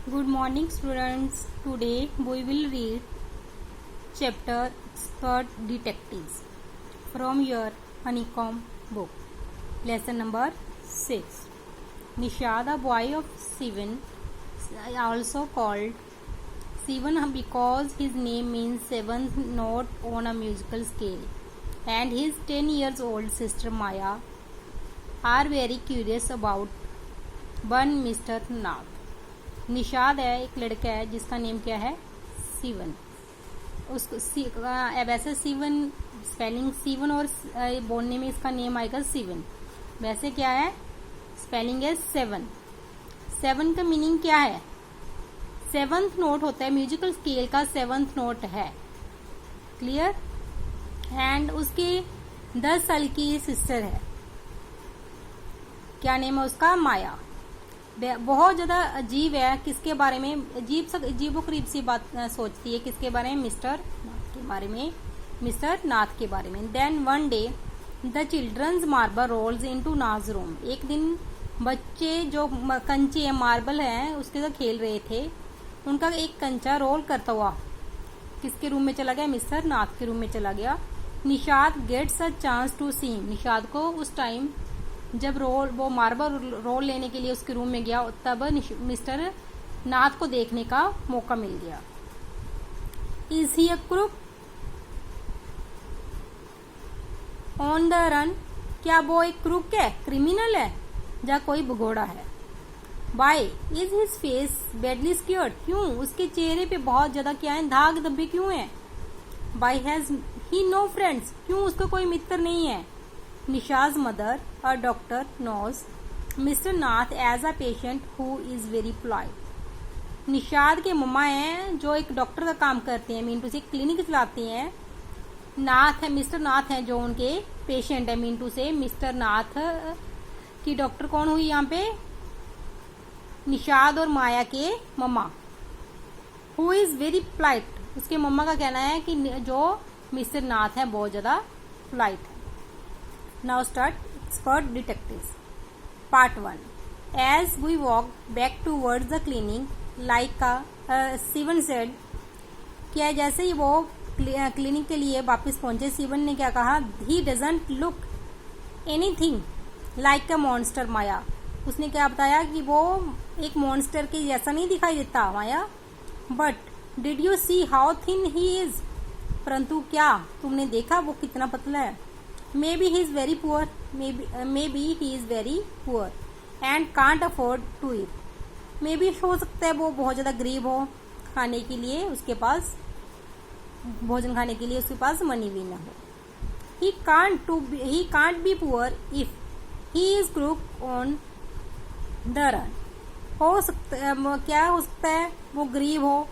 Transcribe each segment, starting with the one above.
Good morning, students. Today we will read chapter Expert Detectives from your Honeycomb book. Lesson number 6. Nishad, a boy of 7, also called 7 because his name means seventh note on a musical scale, and his 10 years old sister Maya are very curious about one Mr. Nath. Nishad है, एक लड़का है जिसका name क्या है सीवन। उसको वैसे सीवन spelling सीवन और बोलने में इसका नेम आएगा सीवन। वैसे क्या है स्पेलिंग है सेवन। सेवन का मीनिंग क्या है? सेवंथ नोट होता है, म्यूजिकल स्केल का सेवंथ नोट है। क्लियर? एंड उसके 10 साल की सिस्टर है, क्या नेम है उसका? माया। बहुत ज्यादा अजीब है। किसके बारे में? अजीबो गरीब सी बात सोचती है। किसके बारे में? मिस्टर नाथ के बारे में। मिस्टर नाथ के बारे में। Then one day the childrens marble rolls into Nath's room. एक दिन बच्चे जो कंचे है, मार्बल है, उसके साथ खेल रहे थे। उनका एक कंचा रोल करता हुआ किसके रूम में चला गया? मिस्टर नाथ के रूम में चला गया। Nishad gets a chance to see. Nishad को उस टाइम जब वो मार्बल रोल लेने के लिए उसके रूम में गया, तब मिस्टर नाथ को देखने का मौका मिल गया। Is he a crook on the run? क्या वो एक क्रूक है, क्रिमिनल है, या कोई भगोड़ा है? Why is his face badly scarred? क्यों उसके चेहरे पे बहुत ज्यादा क्या है, दाग धब्बे क्यों है? Why has he no friends? क्यों उसका कोई मित्र नहीं है? Nisha's mother, a doctor, knows Mr. Nath as a patient who is very polite. Nishad के मम्मा हैं जो एक डॉक्टर का काम करते हैं, मीनटू से क्लिनिक चलाते हैं। नाथ है, मिस्टर नाथ हैं जो उनके पेशेंट है, मीनटू से मिस्टर नाथ की डॉक्टर कौन हुई यहाँ पे? निशाद और माया के mamma. Who is very polite? उसके मम्मा का कहना है कि जो मिस्टर नाथ है बहुत ज्यादा पोलाइट है। Now start Expert Detectives. Part 1. As we walked back towards the clinic, like Sivan said, क्या जैसे ही वो क्लिनिक के लिए वापस पहुंचे, सिवन ने क्या कहा? He doesn't look anything like a monster, माया। उसने क्या बताया कि वो एक मॉन्स्टर के जैसा नहीं दिखाई देता, माया। But did you see how thin he is? परंतु क्या तुमने देखा वो कितना पतला है? Maybe he is very poor. Maybe he is very poor and can't afford to eat. Maybe हो सकता है वो बहुत ज्यादा गरीब हो, खाने के लिए उसके पास, भोजन खाने के लिए उसके पास मनी भी ना हो। He can't be poor if he is crook on the run. हो सकता है क्या हो सकता है वो गरीब हो,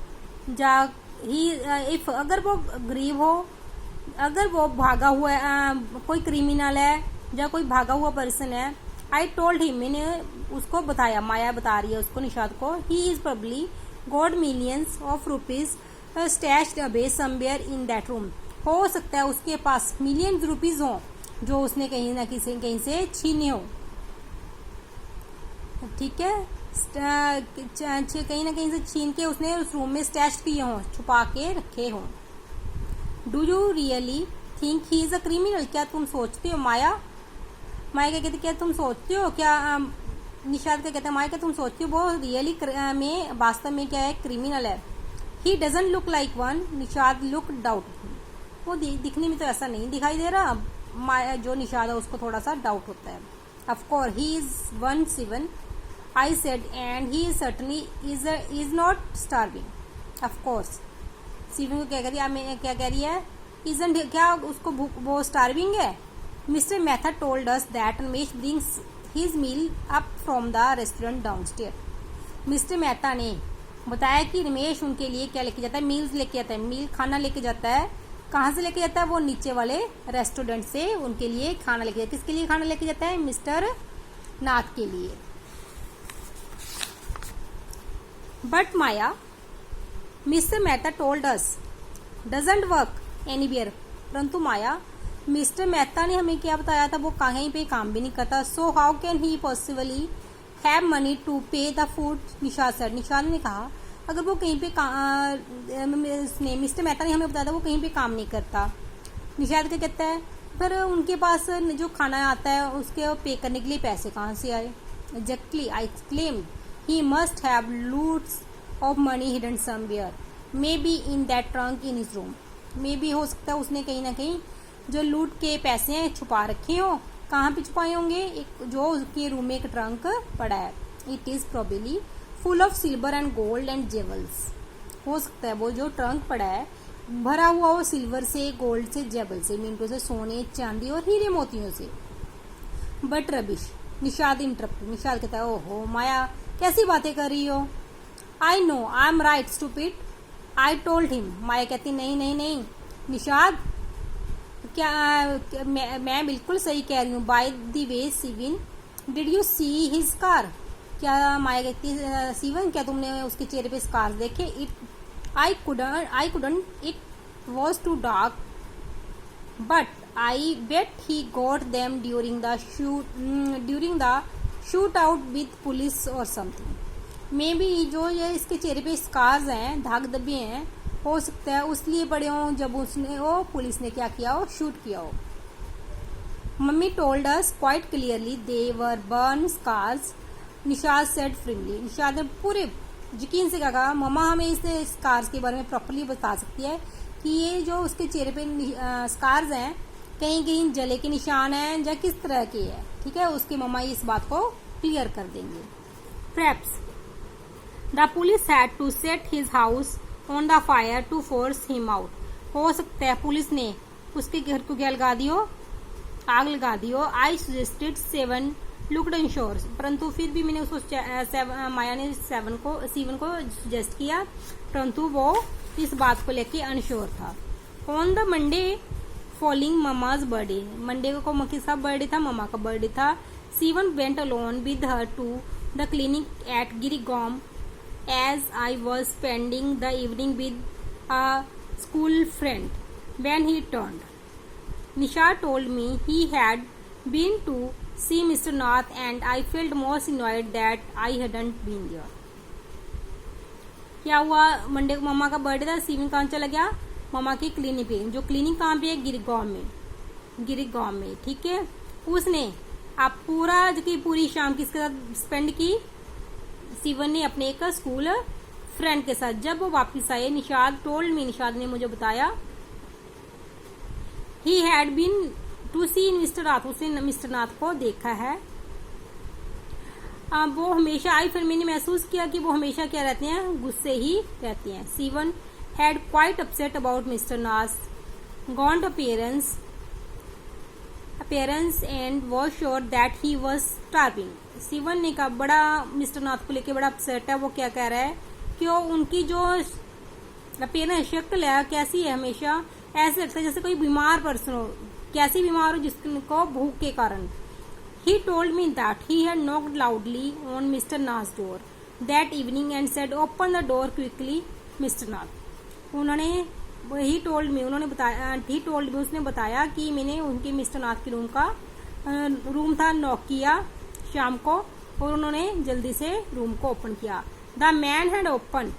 if अगर वो गरीब हो, अगर वो भागा हुआ कोई क्रिमिनल है या कोई भागा हुआ पर्सन है। आई टोल्ड हिम, मैंने उसको बताया, माया बता रही है उसको, निशाद को। He is probably got millions of rupees stashed away somewhere in that room. हो सकता है उसके पास मिलियंस रुपीज हो जो उसने कहीं से छीने हो। ठीक है, कहीं ना कहीं से छीन के उसने उस रूम में स्टैश किए हो, छुपा के रखे हो। Do you really think he is a criminal? क्या तुम सोचते हो? माया क्या कहते? क्या तुम सोचते हो? क्या निशाद क्या कहते हैं? माया क्या तुम सोचते हो वो रियली में वास्तव में क्या है, क्रिमिनल है? He doesn't look like one. Nishad look doubtful. वो दिखने में तो ऐसा नहीं दिखाई दे रहा। माया जो निशाद है उसको थोड़ा सा डाउट होता है। Of course he is 1-7 I said and he certainly is not starving. Of course Sivan को क्या कह रही है? इजंट क्या उसको वो स्टार्विंग है? Mister Mehta told us that Ramesh brings his meal up from the restaurant downstair. Mister Mehta ने बताया कि रमेश उनके लिए क्या लेके जाता है? मील्स लेके जाता है। मील खाना लेके जाता है। कहाँ से लेके जाता है? वो नीचे वाले रेस्टोरेंट से उनके लिए खाना लेके जाता है। किसके लिए खाना लेके जाता है? मिस्टर नाथ के लिए। But Maya, mister Mehta told us doesn't work anywhere. परंतु माया, मिस्टर मेहता ने हमें क्या बताया था? वो कहीं पे काम भी नहीं करता। So how can he possibly have money to pay the food, Nishad said, Nishad ने कहा अगर वो कहीं पे मिस्टर मेहता ने हमें बताया था वो कहीं पे काम नहीं करता। निशाद क्या कहता है पर उनके पास जो खाना आता है उसके पे करने के लिए पैसे कहाँ से आए। Exactly I exclaimed, he must have loots of money hidden somewhere, may be in that trunk in his room. May be हो सकता है उसने कहीं ना कहीं जो लूट के पैसे हैं छुपा रखे हो। कहाँ पे छुपाए होंगे, एक जो उसके रूम में एक ट्रंक पड़ा है। It is probably full of silver and gold and jewels. हो सकता है वो जो ट्रंक पड़ा है भरा हुआ हो सिल्वर से, गोल्ड से, जेबल से, मिनटों से, सोने, चांदी और हीरे मोतियों से। But rubbish, Nishad interrupt, Nishad कहता है ओहो माया कैसी बातें कर रही हो। I know I am right stupid, I told him. Maya कहती नहीं नहीं नहीं निशाद क्या मैं बिल्कुल सही कह रही हूँ। By the way Sivan, did you see his car. क्या माया कहती सीवन क्या तुमने उसके चेहरे पे स्कार्स देखे। It I couldn't it was too dark but I bet he got them during the shoot out with police और समथिंग। मे बी जो ये इसके चेहरे पे स्कार्स हैं, दाग धब्बे हैं, हो सकता है उसलिए पड़े हों जब उसने वो पुलिस ने क्या किया हो, शूट किया हो। Mummy told us quite clearly they were burn scars, Nishad said friendly. Nishad ने पूरे यकीन से कहा मम्मा हमें इस स्कार्स के बारे में प्रॉपर्ली बता सकती है कि ये जो उसके चेहरे पे स्कार्स हैं कहीं कहीं जले के निशान हैं या किस तरह के है। ठीक है, उसकी मम्मा इस बात को क्लियर कर देंगे। Perhaps the police had to set his house on the fire to force him out. हो सकता है पुलिस ने उसके घर को क्या लगा दियो, आग लगा दियो। I suggested 7 looked unsure, परंतु फिर भी मैंने उसको माया ने सीवन को सजेस्ट किया, परंतु वो इस बात को लेके अनश्योर था। On the Monday following mama's birthday, Monday को किसका बर्थडे था, ममा का बर्थडे था। Sivan went alone with her to the clinic at Girgaon as I was spending the evening with a school friend when he turned. Nishad told me he had been to see Mr. Nath and I felt most annoyed that I hadn't been there. क्या हुआ, Monday को मम्मा का birthday था, सीवन कहाँ चला गया, मम्मा की clinic पे। जो क्लिनिक कहाँ पे है, गिरिगांव में। ठीक है, उसने आप पूरी शाम किसके साथ स्पेंड की, सीवन ने अपने एक स्कूल फ्रेंड के साथ। जब वो वापस आए, निशाद टोल्ड मी, निशाद ने मुझे बताया, he had been to see mister Nath, उसने मिस्टर नाथ को देखा है। वो हमेशा फिर मैंने महसूस किया कि वो हमेशा क्या रहते हैं, गुस्से ही रहते हैं। Sivan had quite upset about mister Nath gaunt appearance and was sure that he was starving. Sivan ने कहा बड़ा मिस्टर नाथ को लेके बड़ा अपसेट है। वो क्या कह रहा है कि उनकी जो अपीयरेंस शक्ल है कैसी है, हमेशा ऐसे लगता है जैसे कोई बीमार पर्सन हो। कैसी बीमार हो, जिसको भूख के कारण। He told me that he had knocked loudly on Mr. Nath's door that evening and said, "Open the door quickly, Mr. Nath." उसने बताया कि मैंने उनके मिस्टर नाथ के रूम था, नॉक किया शाम को और उन्होंने जल्दी से रूम को ओपन किया। The man had opened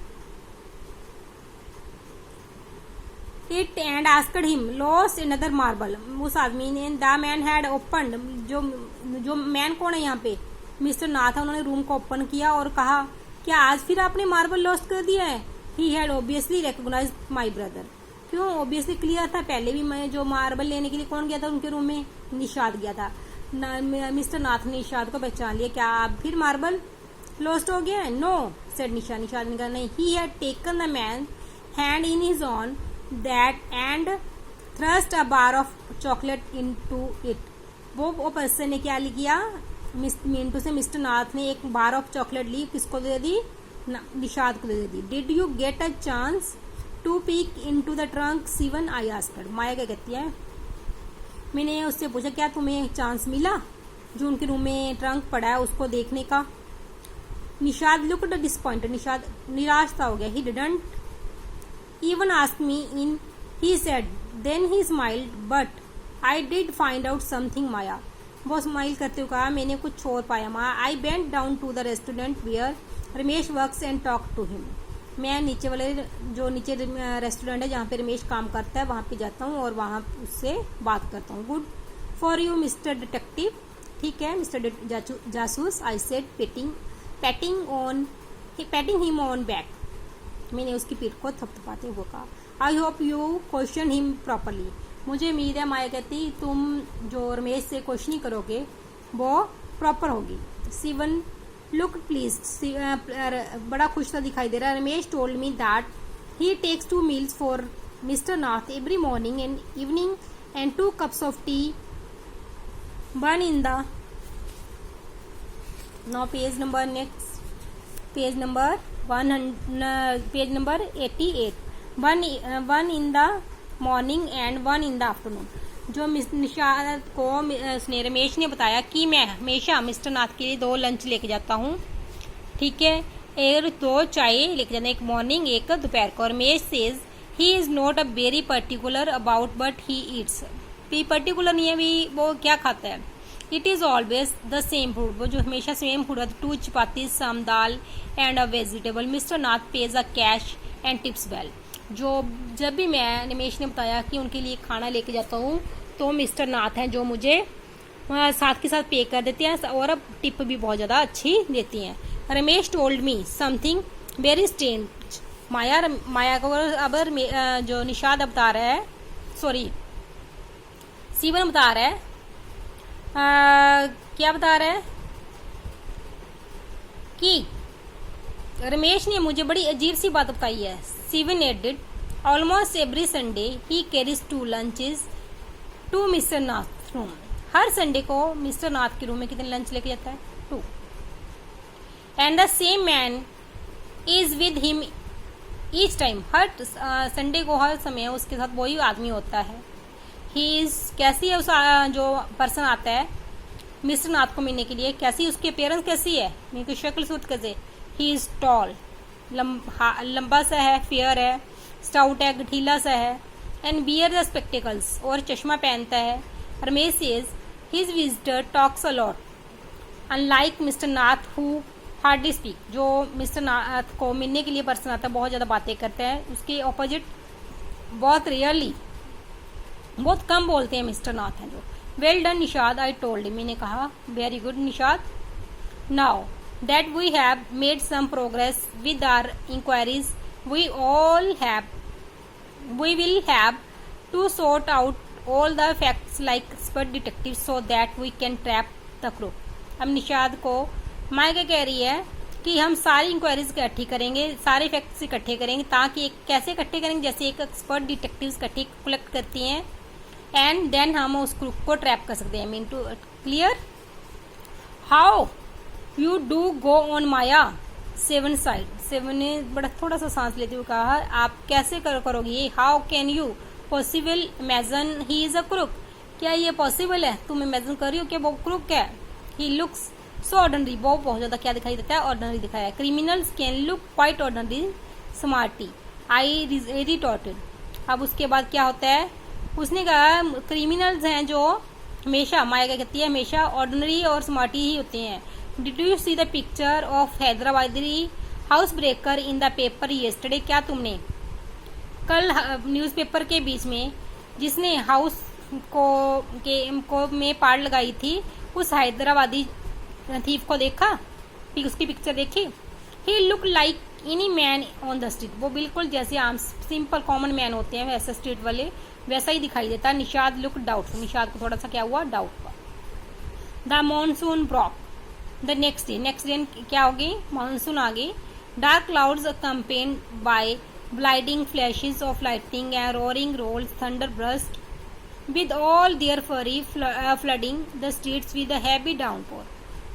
it and asked him, "Lost another marble." उस आदमी ने द मैन हैड ओपन, जो मैन कौन है यहाँ पे, मिस्टर नाथ है, उन्होंने रूम को ओपन किया और कहा क्या आज फिर आपने मार्बल लॉस्ट कर दिया है। He had obviously recognise my brother. क्यों, ऑब्वियसली क्लियर था, पहले भी मैं जो मार्बल लेने के लिए कौन गया था उनके रूम में, निशाद गया था। मिस्टर नाथ ने निशाद को पहचान लिया। क्या आप फिर मार्बल लॉस्ट हो गया है। नो सेड निशाद ने कहा नहीं। He had taken the man hand in his on that and thrust a bar of chocolate into it. वो पर्सन ने क्या किया, मिंटू से मिस्टर नाथ ने एक बार ऑफ चॉकलेट ली, किसको दे दी, निशाद को दे दी। Did you get a chance to peek into the trunk Sivan, I asked. Maya क्या कहती है, मैंने उससे पूछा क्या तुम्हें चांस मिला जो उनके रूम में ट्रंक पड़ा है उसको देखने का। निशाद लुक्ड डिसअपॉइंटेड, निशाद निराश था हो गया। He didn't even asked me in, he said. Then he smiled, but I did find out something, Maya. वो स्माइल करते हुए कहा, मैंने कुछ और पाया माँ। I went down to the restaurant where Ramesh works and talk to him. मैं नीचे वाले जो नीचे रेस्टोरेंट है जहाँ पे रमेश काम करता है वहाँ पे जाता हूँ और वहाँ उससे बात करता हूँ। Good for you mister detective. ठीक है मिस्टर जासूस, I said patting him on back. मैंने उसकी पीठ को थपथपाते हुए कहा। I hope you question him properly. मुझे उम्मीद है, माया कहती, तुम जो रमेश से क्वेश्चन करोगे वो प्रॉपर होगी। सिवन लुक प्लीज, बड़ा खुश सा दिखाई दे रहा है। Ramesh told me that he takes 2 meals for mister Nath every morning and evening and 2 cups of tea, one in the now page number 88, one in the morning and one in the afternoon. जो निशाद को उसने रमेश ने बताया कि मैं हमेशा mister Nath के लिए 2 लंच लेके जाता हूँ, ठीक है, और 2 चाय लेके जाना, एक मॉर्निंग एक दोपहर को। Ramesh says he is not a very particular about but he eats. Particular नहीं है भी वो क्या खाता है। It is always the same food, वो जो हमेशा सेम फूड है, 2 chapati, some dal and a vegetable. Mister Nath pays a cash and tips well. जो जब भी मैं रमेश ने बताया कि उनके लिए खाना लेके जाता हूँ तो मिस्टर नाथ हैं जो मुझे साथ के साथ पे कर देते हैं और अब टिप भी बहुत ज़्यादा अच्छी देती हैं। Ramesh told me something very strange. Maya को अब जो निशाद बता रहा है, सॉरी सीवन बता रहा है, क्या बता रहा है कि रमेश ने मुझे बड़ी अजीब सी बात बताई है। Sivan added almost every Sunday he carries 2 lunches to mister Nath room. हर संडे को मिस्टर नाथ के रूम में कितने लंच लेके जाता है? 2। And the same man is with him each time. हर संडे को हर समय उसके साथ वही आदमी होता है। ही इज कैसी है उस जो पर्सन आता है मिस्टर नाथ को मिलने के लिए, कैसी उसकी अपीयरेंस कैसी है, मेरी शक्ल सूरत कैसे? ही इज टॉल, लंबा सा है, फेयर है, स्टाउट है, गठीला सा है, एंड बियर द स्पेक्टिकल्स, और चश्मा पहनता है। Ramesh says his visitor talks a lot unlike mister Nath who hardly speak. जो मिस्टर नाथ को मिलने के लिए पर्सन आता है बहुत ज़्यादा बातें करते हैं, उसके ऑपोजिट बहुत रेयरली, बहुत कम बोलते हैं मिस्टर नाथ हैं जो। Well done Nishad, I told him. मैंने कहा very good Nishad. Now that we have made some progress with our inquiries we will have to sort out all the facts like expert detectives so that we can trap the crook। अब निशाद को माया क्या कह रही है कि हम सारी inquiries इकट्ठी करेंगे, सारे फैक्ट्स इकट्ठे करेंगे, ताकि कैसे इकट्ठे करेंगे, जैसे एक एक्सपर्ट डिटेक्टिव्स इकट्ठी कलेक्ट करती हैं, एंड देन हम उस क्रूक को ट्रैप कर सकते हैं। Mean to clear how you do go on Maya. Seven sighed, Seven ने बड़ा थोड़ा सा सांस लेते हुए कहा, आप कैसे करोगे ये? How can you possible imagine he is a crook. क्या ये पॉसिबल है? तुम इमेजिन कर रही हो कि वो क्रूक है? ही लुक्स सो ऑर्डिनरी, वो बहुत ज्यादा क्या दिखाई देता है? ऑर्डिनरी दिखाया है। Criminals can look quite ordinary smarty, I retorted. अब उसके बाद क्या होता है? उसने कहा क्रिमिनल्स हैं जो हमेशा, माया क्या कहती है, हमेशा ऑर्डिनरी और स्मार्टी ही होते हैं। Did you see the picture of Hyderabadi house breaker in the paper yesterday. क्या तुमने कल न्यूज़पेपर के बीच में जिसने हाउस को में पाड़ लगाई थी उस हैदराबादी थीफ को देखा? उसकी पिक्चर देखी? He look like any man on the street, वो बिल्कुल जैसे आम सिंपल कॉमन मैन होते हैं वैसे स्ट्रीट वाले, वैसा ही दिखाई देता। निशाद लुक डाउटफुल, निशाद को थोड़ा सा क्या हुआ? डाउट हुआ। The monsoon broke the next day क्या होगी? मानसून आ गई। Dark clouds accompanied by blinding flashes of lightning and roaring rolls, thunder burst with all their fury flooding the streets with a heavy downpour।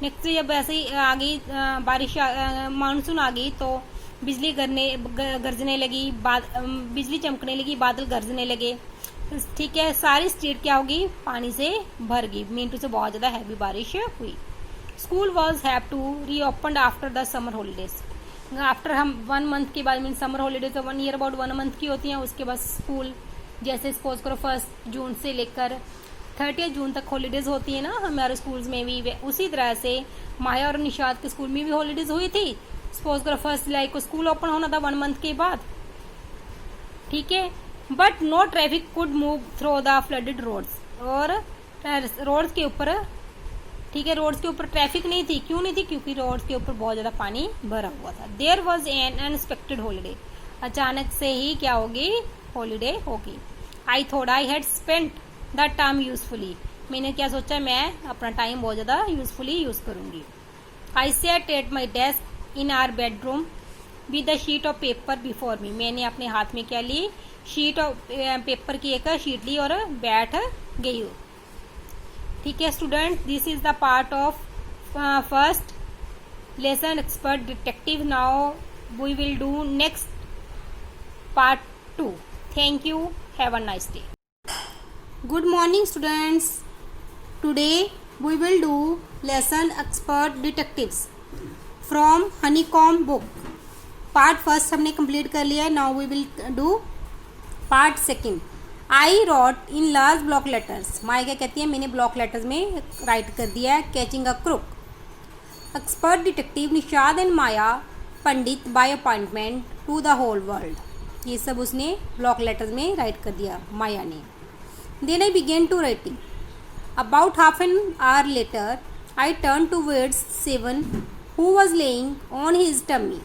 Next जब ऐसे ही आ गई बारिश, monsoon आ गई तो बिजली गरजने लगी, बिजली चमकने लगी, बादल गरजने लगे, ठीक है। सारी स्ट्रीट क्या होगी? पानी से भर गई, मीन से बहुत ज़्यादा हैवी बारिश हुई। School was have to reopen after the summer holidays. After हम 1 month के बाद, मीन समर हॉलीडेज तो 1 year अबाउट 1 month की होती हैं, उसके बाद स्कूल जैसे सपोज करो 1 जून से लेकर 30 जून तक हॉलीडेज़ होती है ना हमारे स्कूल्स में भी, उसी तरह से माया और निशाद के स्कूल में भी हॉलीडेज़ हुई थी। सपोज करो 1 जुलाई को स्कूल ओपन होना था 1 मंथ के बाद, ठीक है। But no traffic could move through the flooded roads, और रोड्स के ऊपर, ठीक है, रोड्स के ऊपर ट्रैफिक नहीं थी। क्यों नहीं थी? क्योंकि रोड्स के ऊपर बहुत ज़्यादा पानी भरा हुआ था। There was an unexpected holiday, अचानक से ही क्या होगी? हॉलीडे होगी। I thought I had spent the time usefully, मैंने क्या सोचा, मैं अपना टाइम बहुत ज़्यादा यूजफुली यूज़ करूँगी। I sat at my desk in our bedroom with the sheet of paper before me, मैंने अपने हाथ में क्या ली? शीट ऑफ पेपर की एक शीट ली और बैठ गई हूँ, ठीक है। Student, this is the part of first lesson expert detective. Now we will do next part 2. Thank you, have a nice day. Good morning students, today we will do lesson expert detectives from Honeycomb book. Part first हमने complete कर लिया है। Now we will do part second. I wrote in large block letters, Maya क्या कहती है? मैंने block letters में right कर दिया है catching a crook. Expert detective Nishad and Maya Pandit by appointment to the whole world, ये सब उसने ब्लॉक लेटर्स में राइट कर दिया माया ने। Then I began to writing. About half an hour later I turn towards Seven who was laying on his tummy,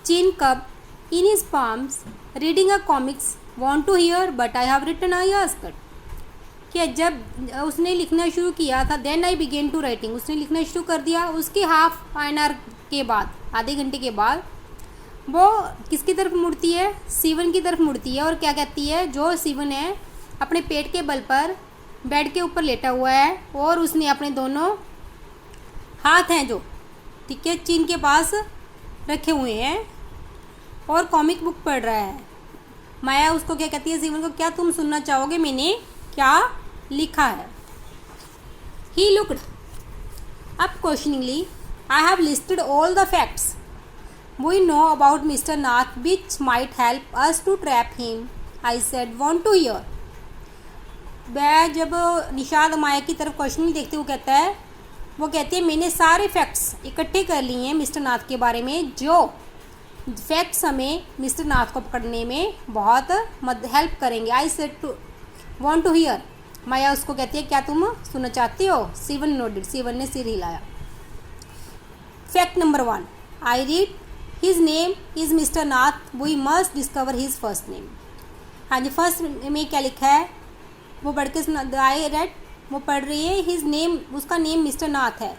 chin cup in his palms, reading a comics. Want to hear? But I have written, I asked. कि जब उसने लिखना शुरू किया था, then I began to writing, उसने लिखना शुरू कर दिया। उसके हाफ एन आवर के बाद, आधे घंटे के बाद, वो किसकी तरफ मुड़ती है? सीवन की तरफ मुड़ती है और क्या कहती है? जो सीवन है अपने पेट के बल पर बेड के ऊपर लेटा हुआ है और उसने अपने दोनों हाथ हैं जो, ठीक है, चिन के पास रखे हुए हैं और कॉमिक बुक पढ़ रहा है। माया उसको क्या कहती है? सीवन को, क्या तुम सुनना चाहोगे मैंने क्या लिखा है? He looked up questioningly. I have listed all the facts we know about mister Nath which might help us to trap him. I said, want to hear. वह जब निशाद माया की तरफ क्वेश्चनिंग देखते हुए कहता है, वो कहती है मैंने सारे फैक्ट्स इकट्ठे कर लिए हैं मिस्टर नाथ के बारे में, जो फैक्ट्स हमें मिस्टर नाथ को पकड़ने में बहुत हेल्प करेंगे। I said to want to hear. Maya उसको कहती है, क्या तुम सुनना चाहती हो? सीवन नोडेड, सीवन ने सिर हिलाया। Fact number 1, I read his name is mister Nath, we must discover his first name. हाँ जी, फर्स्ट में क्या लिखा है वो पढ़ के सुना। आई रेड, वो पढ़ रही है, हिज नेम, उसका नेम मिस्टर नाथ है,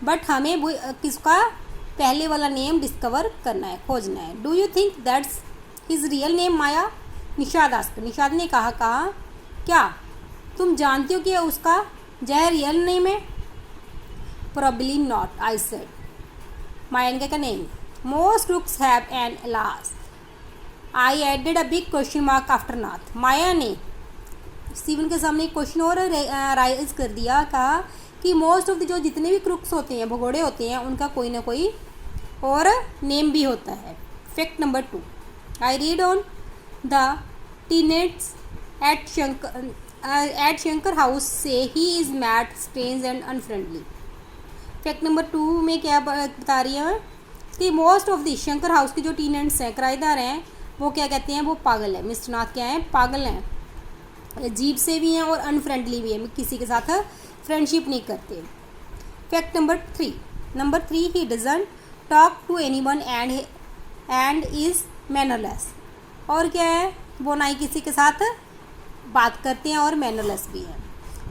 बट हमें वो किसका पहले वाला नेम डिस्कवर करना है, खोजना है। Do you think that's his real name Maya? Nishad asked, Nishad ने कहा क्या तुम जानती हो कि उसका जहर रियल नेम है? Probably not, I said. Maya ने कहा नहीं। Most crooks have an alias. I added a big question mark after Nath. Maya ने स्टीवन के सामने एक क्वेश्चन और राइज कर दिया, कहा कि मोस्ट ऑफ द जो जितने भी क्रुक्स होते हैं, भगोड़े होते हैं, उनका कोई ना कोई और नेम भी होता है। Fact number 2, I read on the tenants at Shankar House say he is mad, strange and unfriendly. Fact number 2 में क्या बता रही है कि most of the Shankar house के जो टीनेंट्स हैं, किराएदार हैं, वो क्या कहते हैं? वो पागल है। मिस्टर नाथ क्या है? पागल हैं, अजीब से भी हैं और अनफ्रेंडली भी हैं, किसी के साथ फ्रेंडशिप नहीं करते। Fact number 3, he doesn't talk to anyone and is mannerless. और क्या है? वो ना ही किसी के साथ बात करते हैं और मैनरलेस भी हैं।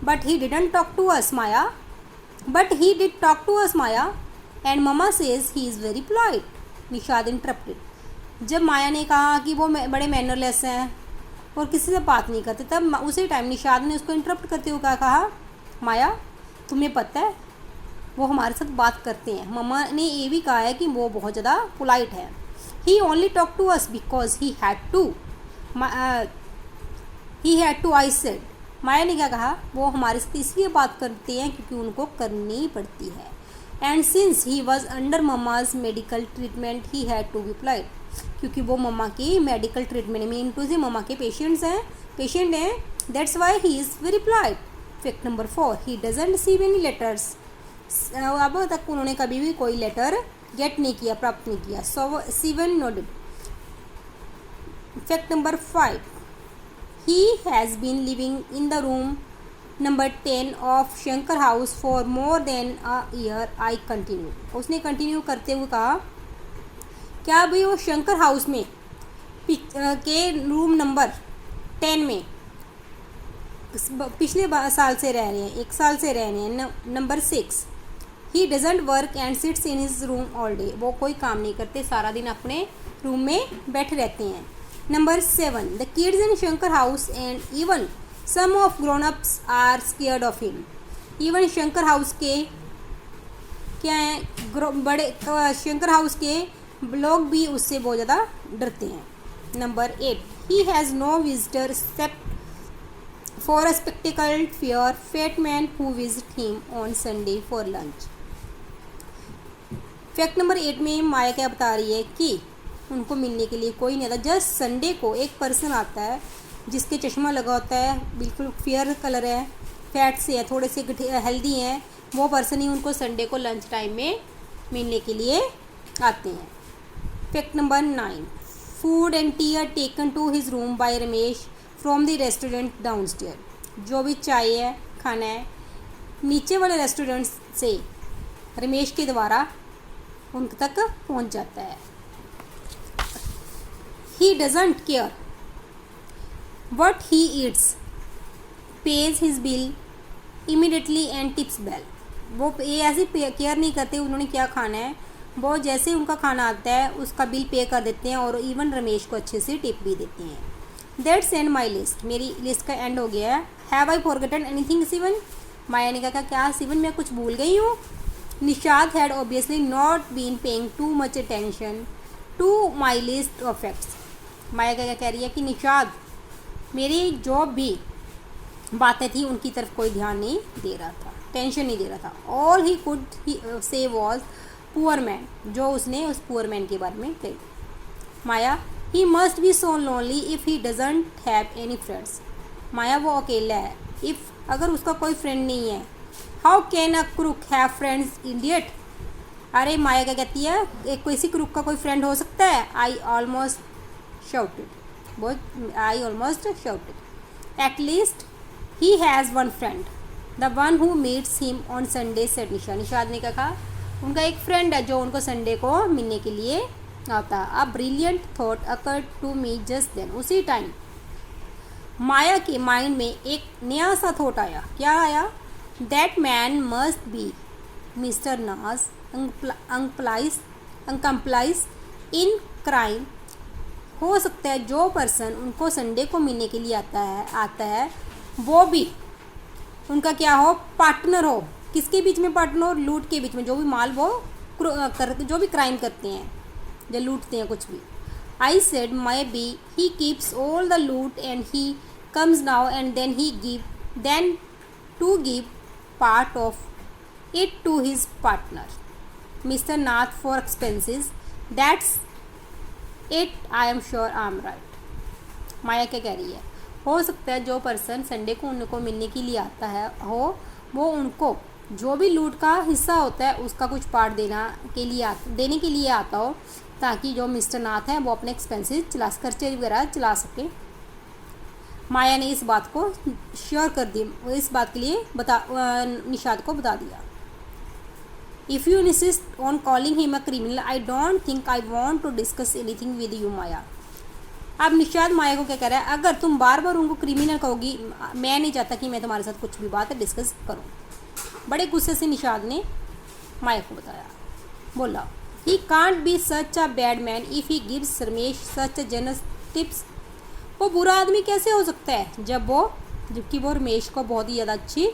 But he didn't talk to us Maya, but he did talk to us Maya and mama says he is very polite. Nishad interrupted. जब माया ने कहा कि वो बड़े मैनरलेस हैं और किसी से बात नहीं करते, तब उसी टाइम निशाद ने उसको इंटरप्ट करते हुए कहा, माया तुम्हें पता है वो हमारे साथ बात करते हैं, मम्मा ने ये भी कहा है कि वो बहुत ज़्यादा पोलाइट है। He only talk to us because he had to, I said. Maya ने क्या कहा? वो हमारे साथ इसलिए बात करते हैं क्योंकि उनको करनी पड़ती है। And since he was under mama's medical treatment he had to be polite, क्योंकि वो मम्मा की मेडिकल ट्रीटमेंट में, इनटू से मम्मा के पेशेंट हैं, that's why he is very polite. Fact number 4, he doesn't receive any letters. अब तक उन्होंने कभी भी कोई लेटर गेट नहीं किया, प्राप्त नहीं किया। सो 7 noted. Fact number 5, he has been living in the room number 10 of Shankar house for more than a year। I continue। उसने कंटिन्यू करते हुए कहा, क्या भाई वो शंकर हाउस में के रूम नंबर 10 में पिछले साल से रह रहे हैं, 1 साल से रह रहे हैं। Number 6, he doesn't work and sits in his room all day. वो कोई काम नहीं करते, सारा दिन अपने रूम में बैठे रहते हैं। Number 7, the kids in Shankar house and even some of grown ups are scared of him. Even Shankar house के क्या हैं, बड़े शंकर हाउस के लोग भी उससे बहुत ज़्यादा डरते हैं। Number 8, he has no visitor except for a spectacled fair fat man who visit him on Sunday for lunch. Fact number 8 में माया क्या बता रही है कि उनको मिलने के लिए कोई नहीं आता। जस्ट संडे को एक पर्सन आता है जिसके चश्मा लगा होता है, बिल्कुल फेयर कलर है, फैट से है, थोड़े से हेल्दी हैं, वो पर्सन ही उनको संडे को लंच टाइम में मिलने के लिए आते हैं। Fact number 9, food and tea are taken to his room by Ramesh from the restaurant downstair. जो भी चाय है, खाना है, नीचे वाले रेस्टोरेंट से रमेश के द्वारा उन तक पहुंच जाता है। He doesn't care what he eats, pays his bill immediately and tips well। वो ये ऐसे केयर नहीं करते उन्होंने क्या खाना है, वो जैसे उनका खाना आता है उसका बिल पे कर देते हैं और इवन रमेश को अच्छे से टिप भी देते हैं। That's end my list। मेरी लिस्ट का एंड हो गया है। Have I forgotten anything Sivan? माया ने कहा, क्या शिवन मैं कुछ भूल गई हूँ? Nishad had obviously not been paying too much attention to my list of facts। माया क्या कह रही है कि निशाद मेरी जो भी बातें थी उनकी तरफ कोई ध्यान नहीं दे रहा था, टेंशन नहीं दे रहा था। All he could say was poor man. जो उसने उस पुअर मैन के बारे में कही। Maya, he must be so lonely if he doesn't have any friends. Maya, वो अकेला है इफ़ अगर उसका कोई फ्रेंड नहीं है। How can a crook have friends, idiot. अरे माया क्या कहती है, एक किसी क्रूक का कोई फ्रेंड हो सकता है? I almost shouted। At least he has one friend, the one who meets him on Sunday said निशा। निशाद ने कहा उनका एक फ्रेंड है जो उनको संडे को मिलने के लिए आता। A brilliant thought occurred to me just then। उसी टाइम माया के माइंड में एक नया सा थॉट आया। क्या आया? That man must be Mr. Nas accomplice in crime। हो सकता है जो पर्सन उनको संडे को मिलने के लिए आता है वो भी उनका क्या हो, पार्टनर हो। किसके बीच में पार्टनर हो? लूट के बीच में। जो भी माल वो जो भी क्राइम करते हैं, जो लूटते हैं कुछ भी। I said maybe he keeps all the loot and he comes now and then to give part of it to his partner mister Nath for expenses. That's it, I am sure I am right. Maya क्या कह रही है? हो सकता है जो person Sunday को उनको मिलने के लिए आता है वो उनको जो भी लूट का हिस्सा होता है उसका कुछ पार्ट देने के लिए आता हो, ताकि जो मिस्टर नाथ हैं वो अपने एक्सपेंसेस खर्चे वगैरह चला सके। माया ने इस बात को श्योर कर दी, इस बात के लिए निशाद को बता दिया। If you insist on calling him a criminal, I don't think I want to discuss anything with you, माया। अब निशाद माया को क्या कह रहा है, अगर तुम बार बार उनको क्रिमिनल कहोगी, मैं नहीं चाहता कि मैं तुम्हारे साथ कुछ भी बात डिस्कस करूं। बड़े गुस्से से निशाद ने माया को बताया, बोला, he can't be such a bad man if he gives Ramesh such a generous tips। वो बुरा आदमी कैसे हो सकता है जबकि वो रमेश को बहुत ही ज़्यादा अच्छी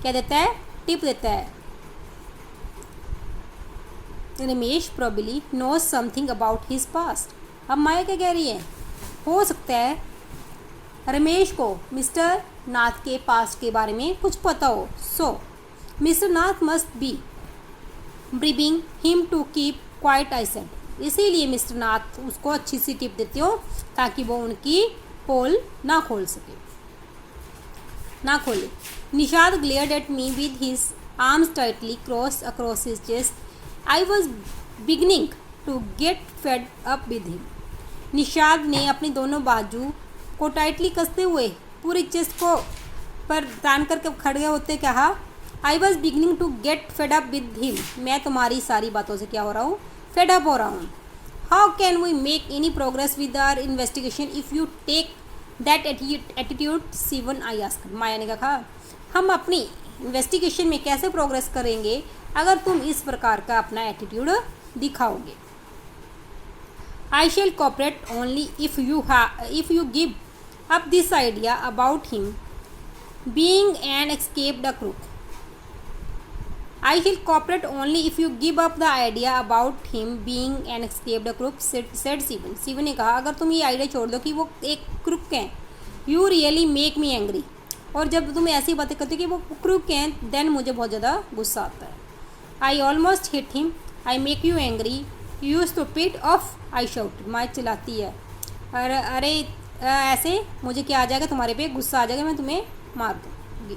क्या देता है, टिप देता है। Ramesh probably knows something about his past। अब माया क्या कह रही है, हो सकता है रमेश को मिस्टर नाथ के पास्ट के बारे में कुछ पता हो। So mister Nath must be bribing him to keep quiet, I said. इसीलिए मिस्टर नाथ उसको अच्छी सी टिप देते हो ताकि वो उनकी पोल ना खोल सके। ना खोले। Nishad glared at me with his arms tightly crossed across his chest. I was beginning to get fed up with him. Nishad ने अपनी दोनों बाजू को टाइटली कसते हुए पूरी चेस्ट को पर तान करके खड़े होते कहा, I was beginning to get fed up with him, मैं तुम्हारी सारी बातों से क्या हो रहा हूँ, फेड अप हो रहा हूँ. How can we make any progress with our investigation if you take that attitude Sivan, I asked. Maya ने कहा, हम अपनी इन्वेस्टिगेशन में कैसे प्रोग्रेस करेंगे अगर तुम इस प्रकार का अपना एटीट्यूड दिखाओगे. I shall cooperate only if you give up this idea about him being an escaped crook. I shall cooperate only if you give up the idea about him being an escaped crook, said Steven. Steven ने कहा, अगर तुम ये idea छोड़ दो कि वो एक क्रुक हैं, you really make me angry. और जब तुम ऐसी बातें करते हो कि वो क्रुक हैं, देन मुझे बहुत ज़्यादा गुस्सा आता है. I almost hit him. I make you angry. You stupid of, I shouted. माँ चिल्लाती है, अरे ऐसे मुझे क्या आ जाएगा, तुम्हारे पे गुस्सा आ जाएगा, मैं तुम्हें मार दूँगी.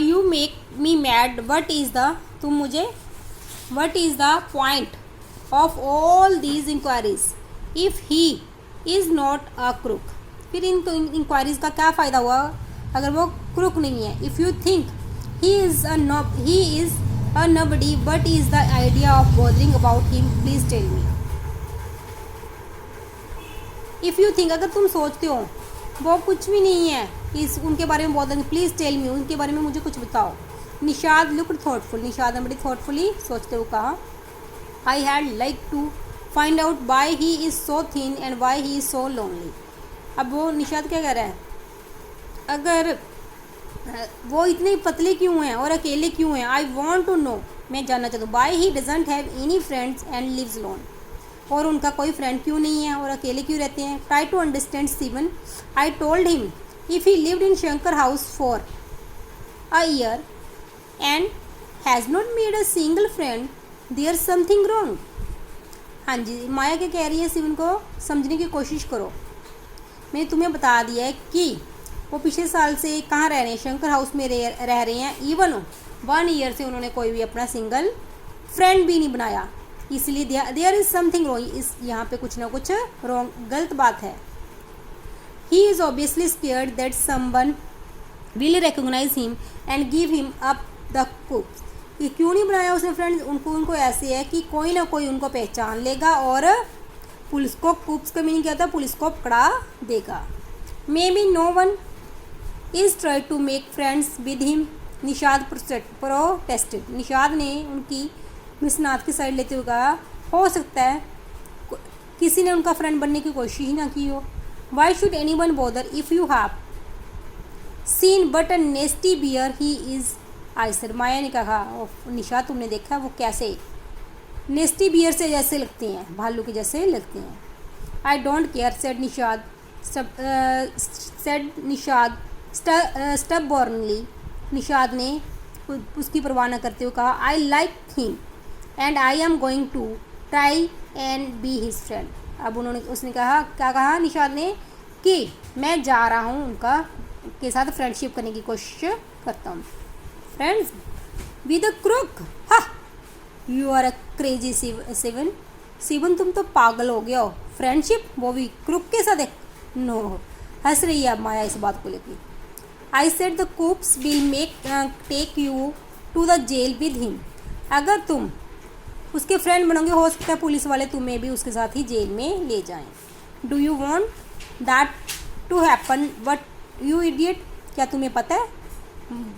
You make me mad. What is the, तुम मुझे, what is the point of all these inquiries if he is not a crook. फिर इन इंक्वायरीज का क्या फ़ायदा हुआ अगर वो क्रुक नहीं है. If you think he is a nobody, what is the idea of bothering about him, please tell me. If you think, अगर तुम सोचते हो वो कुछ भी नहीं है इस उनके बारे में बॉदर, प्लीज़ टेल मी, उनके बारे में मुझे कुछ बताओ. Nishad looked thoughtful. निशाद ने बड़ी थॉटफुली सोचते हुए कहा, I had like to find out why he is so thin and why he is so lonely. अब वो निशाद क्या कह रहा है, अगर वो इतने पतले क्यों हैं और अकेले क्यों हैं. आई वॉन्ट टू नो, मैं जानना चाहता हूँ. Why he doesn't have any friends and lives lone, और उनका कोई फ्रेंड क्यों नहीं है और अकेले क्यों रहते हैं. Try to understand Steven. I told him if he lived in Shankar house for a year and has not made a single friend, there something wrong. हाँ जी, माया क्या कह रही है, स्टीवन को समझने की कोशिश करो. मैंने तुम्हें बता दिया है कि वो पिछले साल से कहाँ रह रहे हैं, शंकर हाउस में रह रहे हैं. इवन 1 ईयर से उन्होंने कोई भी अपना सिंगल फ्रेंड भी नहीं बनाया, इसलिए देयर इज़ समथिंग रॉन्ग, इस यहाँ पे कुछ ना कुछ रॉन्ग, गलत बात है. He is obviously scared that someone will recognise him and give him up the cops. ये क्यों नहीं बनाया उसने फ्रेंड्स, उनको ऐसे है कि कोई ना कोई उनको पहचान लेगा और पुलिस को, कूप्स का मीनिंग क्या था, पुलिस को पकड़ा देगा. Maybe no one is try to make friends with him, Nishad protested. Nishad ने उनकी मिस नाथ की साइड लेते हुए कहा, हो सकता है किसी ने उनका फ्रेंड बनने की कोशिश ही ना की हो. Why should anyone bother if you have seen but a nasty bear he is, I said. Maya ने कहा, निशाद तुमने देखा वो कैसे नेस्टी बियर से जैसे लगते हैं, भालू के जैसे लगते हैं. I don't care, said Nishad stubbornly. Nishad ने उसकी परवाह न करते हुए कहा, I like him and I am going to try and be his friend. अब उसने कहा, क्या कहा निशाद ने, कि मैं जा रहा हूँ उनका के साथ फ्रेंडशिप करने की कोशिश करता हूँ. Friends with a crook, ha, you are a crazy Sivan. Sivan तुम तो पागल हो गया हो, फ्रेंडशिप वो भी क्रुक के साथ. नो, हंस रही है अब माया इस बात को लेकर. I said the cops will take you to the jail with him. अगर तुम उसके फ्रेंड बनोगे, हो सकता है पुलिस वाले तुम्हें भी उसके साथ ही जेल में ले जाएं. Do you want that to happen but you idiot, क्या तुम्हें पता है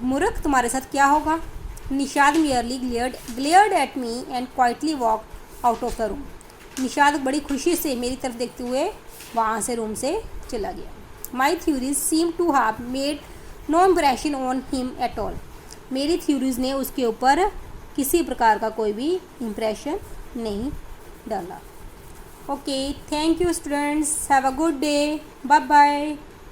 मूर्ख तुम्हारे साथ क्या होगा. Nishad merely glared at me and quietly walk out of the room. Nishad बड़ी खुशी से मेरी तरफ देखते हुए वहाँ से रूम से चला गया. My theories seem to have made no impression on him at all. मेरी थ्योरीज ने उसके ऊपर किसी प्रकार का कोई भी इम्प्रेशन नहीं डाला. Okay, thank you students, have a good day, bye bye.